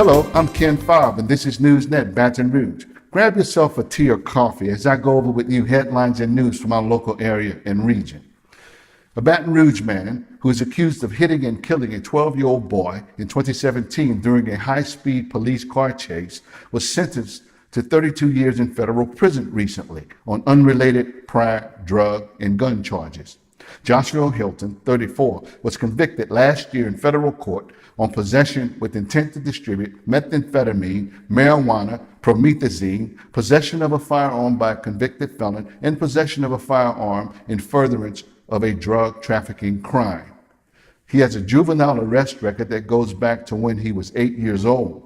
Hello, I'm Ken Fobb, and this is NewsNet Baton Rouge. Grab yourself a tea or coffee as I go over with you headlines and news from our local area and region. A Baton Rouge man who is accused of hitting and killing a 12-year-old boy in 2017 during a high-speed police car chase was sentenced to 32 years in federal prison recently on unrelated prior drug and gun charges. Joshua Hilton, 34, was convicted last year in federal court on possession with intent to distribute methamphetamine, marijuana, promethazine, possession of a firearm by a convicted felon, and possession of a firearm in furtherance of a drug trafficking crime. He has a juvenile arrest record that goes back to when he was 8 years old.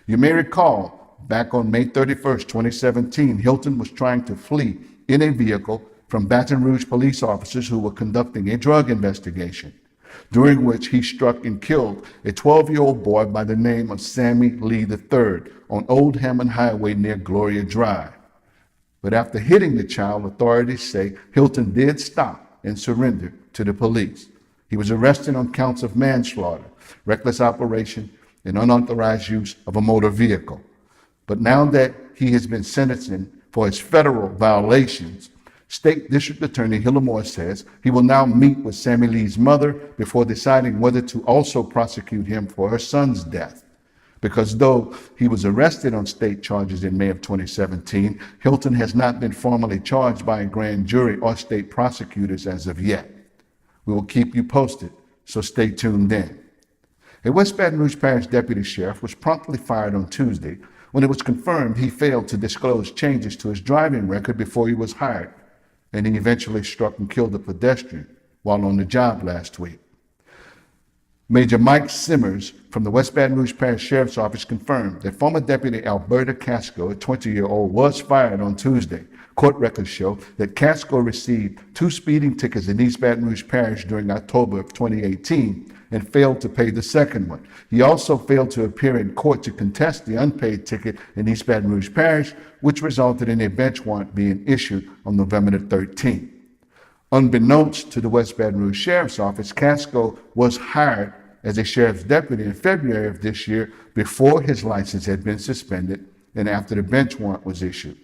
You may recall, back on May 31st, 2017, Hilton was trying to flee in a vehicle from Baton Rouge police officers who were conducting a drug investigation, during which he struck and killed a 12-year-old boy by the name of Sammy Lee III on Old Hammond Highway near Gloria Drive. But after hitting the child, authorities say Hilton did stop and surrender to the police. He was arrested on counts of manslaughter, reckless operation, and unauthorized use of a motor vehicle. But now that he has been sentenced for his federal violations, State District Attorney Hillamore says he will now meet with Sammy Lee's mother before deciding whether to also prosecute him for her son's death. Because though he was arrested on state charges in May of 2017, Hilton has not been formally charged by a grand jury or state prosecutors as of yet. We will keep you posted, so stay tuned in. A West Baton Rouge Parish deputy sheriff was promptly fired on Tuesday when it was confirmed he failed to disclose changes to his driving record before he was hired, and he eventually struck and killed a pedestrian while on the job last week. Major Mike Simmers from the West Baton Rouge Parish Sheriff's Office confirmed that former Deputy Alberta Casco, a 20-year-old, was fired on Tuesday. Court records show that Casco received 2 speeding tickets in East Baton Rouge Parish during October of 2018 and failed to pay the second one. He also failed to appear in court to contest the unpaid ticket in East Baton Rouge Parish, which resulted in a bench warrant being issued on November the 13th. Unbeknownst to the West Baton Rouge Sheriff's Office, Casco was hired as a sheriff's deputy in February of this year before his license had been suspended and after the bench warrant was issued.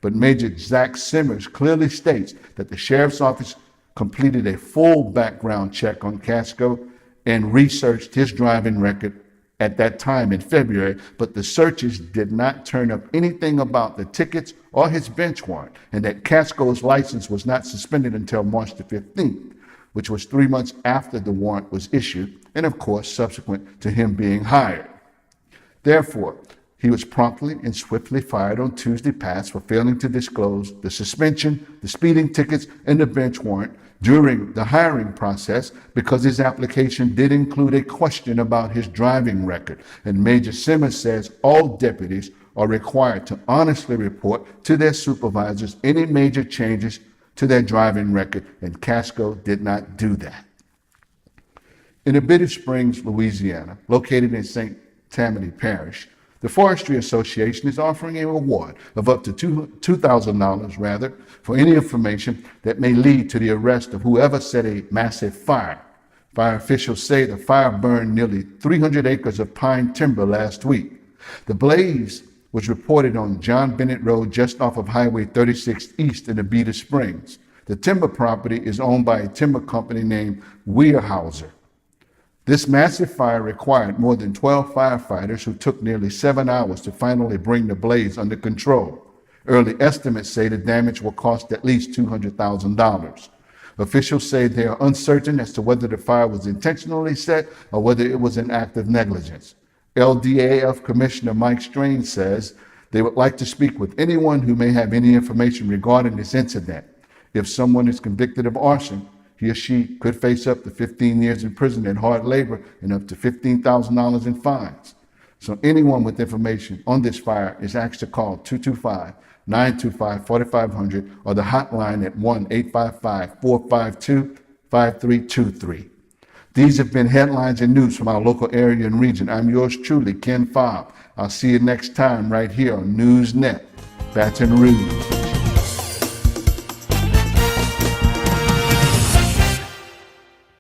But Major Zach Simmers clearly states that the sheriff's office completed a full background check on Casco and researched his driving record at that time in February, but the searches did not turn up anything about the tickets or his bench warrant, and that Casco's license was not suspended until March the 15th, which was 3 months after the warrant was issued, and of course subsequent to him being hired. Therefore, he was promptly and swiftly fired on Tuesday past for failing to disclose the suspension, the speeding tickets, and the bench warrant during the hiring process because his application did include a question about his driving record. And Major Simmons says all deputies are required to honestly report to their supervisors any major changes to their driving record, and Casco did not do that. In Bitter Springs, Louisiana, located in St. Tammany Parish, the Forestry Association is offering a reward of up to $2,000 for any information that may lead to the arrest of whoever set a massive fire. Fire officials say the fire burned nearly 300 acres of pine timber last week. The blaze was reported on John Bennett Road just off of Highway 36 East in Bitter Springs. The timber property is owned by a timber company named Weyerhaeuser. This massive fire required more than 12 firefighters who took nearly 7 hours to finally bring the blaze under control. Early estimates say the damage will cost at least $200,000. Officials say they are uncertain as to whether the fire was intentionally set or whether it was an act of negligence. LDAF Commissioner Mike Strain says they would like to speak with anyone who may have any information regarding this incident. If someone is convicted of arson, he or she could face up to 15 years in prison and hard labor and up to $15,000 in fines. So anyone with information on this fire is asked to call 225-925-4500 or the hotline at 1-855-452-5323. These have been headlines and news from our local area and region. I'm yours truly, Ken Fobb. I'll see you next time right here on NewsNet, Baton Rouge.